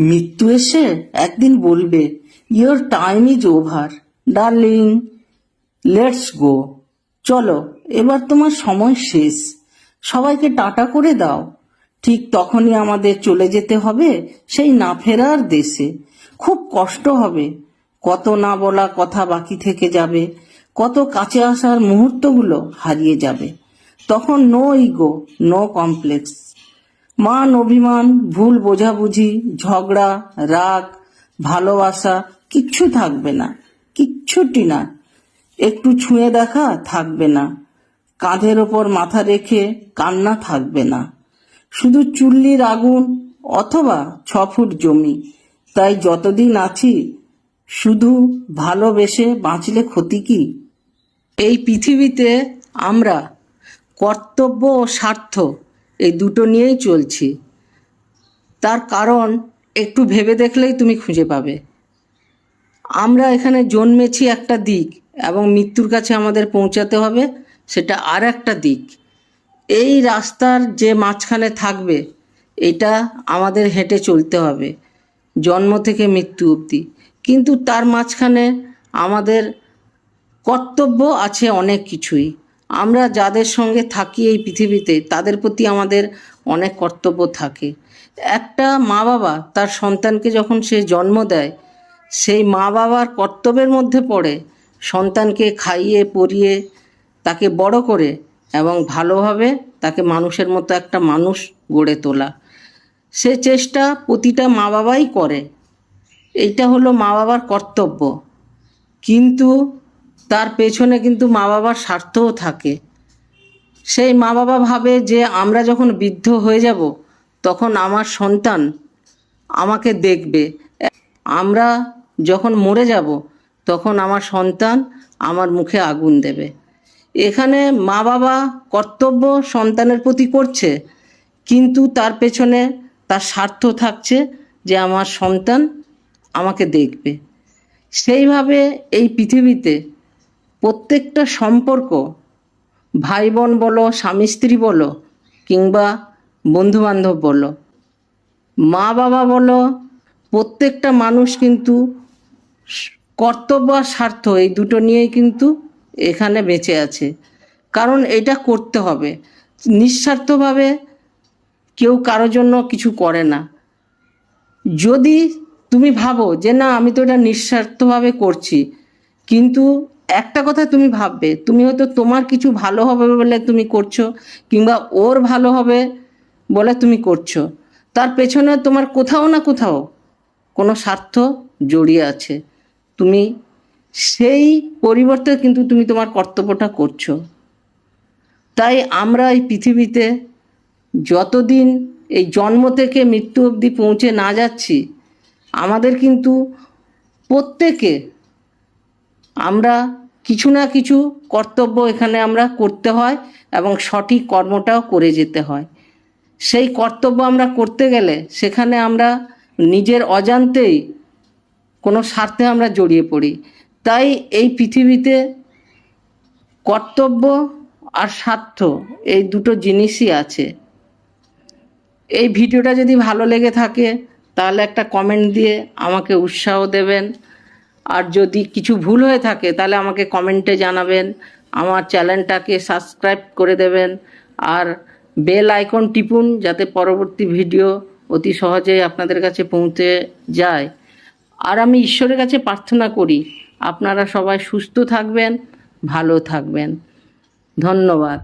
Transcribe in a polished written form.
মৃত্যু এসে একদিন বলবে, your time is over darling, let's go. চলো, এবার তোমার সময় শেষ, সবাইকে টাটা করে দাও। ঠিক তখনই আমাদের চলে যেতে হবে সেই না ফেরার দেশে। খুব কষ্ট হবে, কত না বলা কথা বাকি থেকে যাবে, কত কাছে আসার মুহূর্তগুলো হারিয়ে যাবে। তখন নো ইগো, নো কমপ্লেক্স, মান অভিমান, ভুল বোঝাবুঝি, ঝগড়া, রাগ, ভালোবাসা কিচ্ছু থাকবে না, কিচ্ছুটি না। একটু ছুঁয়ে দেখা থাকবে না, কাঁধের ওপর মাথা রেখে কান্না থাকবে না, শুধু চুল্লির আগুন অথবা 6 ফুট জমি। তাই যতদিন আছি শুধু ভালোবেসে বাঁচলে ক্ষতি কি? এই পৃথিবীতে আমরা কর্তব্য ও স্বার্থ এই দুটো নিয়েই চলছি। তার কারণ একটু ভেবে দেখলেই তুমি খুঁজে পাবে। আমরা এখানে জন্মেছি একটা দিক, এবং মৃত্যুর কাছে আমাদের পৌঁছাতে হবে সেটা আর একটা দিক। এই রাস্তার যে মাঝখানে থাকবে, এটা আমাদের হেঁটে চলতে হবে জন্ম থেকে মৃত্যু অবধি। কিন্তু তার মাঝখানে আমাদের কর্তব্য আছে অনেক কিছুই। আমরা যাদের সঙ্গে থাকি এই পৃথিবীতে, তাদের প্রতি আমাদের অনেক কর্তব্য থাকে। একটা মা বাবা তার সন্তানকে যখন সে জন্ম দেয়, সেই মা বাবার কর্তব্যের মধ্যে পড়ে সন্তানকে খাইয়ে পরিয়ে তাকে বড় করে এবং ভালোভাবে তাকে মানুষের মতো একটা মানুষ গড়ে তোলা। সে চেষ্টা প্রতিটা মা বাবাই করে, এইটা হলো মা বাবার কর্তব্য। কিন্তু তার পেছনে কিন্তু মা বাবার স্বার্থও থাকে। সেই মা বাবা ভাবে যে আমরা যখন বৃদ্ধ হয়ে যাব তখন আমার সন্তান আমাকে দেখবে, আমরা যখন মরে যাব তখন আমার সন্তান আমার মুখে আগুন দেবে। এখানে মা বাবা কর্তব্য সন্তানের প্রতি করছে, কিন্তু তার পেছনে তার স্বার্থ থাকছে যে আমার সন্তান আমাকে দেখবে। সেইভাবে এই পৃথিবীতে প্রত্যেকটা সম্পর্ক, ভাই বোন বলো, স্বামী স্ত্রী বলো, কিংবা বন্ধুবান্ধব বলো, মা বাবা বলো, প্রত্যেকটা মানুষ কিন্তু কর্তব্য আর স্বার্থ এই দুটো নিয়েই কিন্তু এখানে বেঁচে আছে। কারণ এটা করতে হবে, নিঃস্বার্থভাবে কেউ কারোর জন্য কিছু করে না। যদি তুমি ভাবো যে না, আমি তো এটা নিঃস্বার্থভাবে করছি, কিন্তু একটা কথা তুমি ভাববে, তুমি হয়তো তোমার কিছু ভালো হবে বলে তুমি করছো, কিংবা ওর ভালো হবে বলে তুমি করছো, তার পেছনে তোমার কোথাও না কোথাও কোনো স্বার্থ জড়িয়ে আছে। তুমি সেই পরিবর্তে কিন্তু তুমি তোমার কর্তব্যটা করছো। তাই আমরা এই পৃথিবীতে যতদিন এই জন্ম থেকে মৃত্যু অবধি পৌঁছে না যাচ্ছি, আমাদের কিন্তু প্রত্যেকে আমরা কিছু না কিছু কর্তব্য এখানে আমরা করতে হয়, এবং সঠিক কর্মটাও করে যেতে হয়। সেই কর্তব্য আমরা করতে গেলে সেখানে আমরা নিজের অজান্তেই কোনো স্বার্থে আমরা জড়িয়ে পড়ি। তাই এই পৃথিবীতে কর্তব্য আর স্বার্থ এই দুটো জিনিসই আছে। এই ভিডিওটা যদি ভালো লেগে থাকে তাহলে একটা কমেন্ট দিয়ে আমাকে উৎসাহ দেবেন, আর যদি কিছু ভুল হয়ে থাকে তাহলে আমাকে কমেন্টে জানাবেন। আমার চ্যানেলটাকে সাবস্ক্রাইব করে দেবেন, আর বেল আইকন টিপুন যাতে পরবর্তী ভিডিও অতি সহজেই আপনাদের কাছে পৌঁছে যায়। আর আমি ঈশ্বরের কাছে প্রার্থনা করি আপনারা সবাই সুস্থ থাকবেন, ভালো থাকবেন। ধন্যবাদ।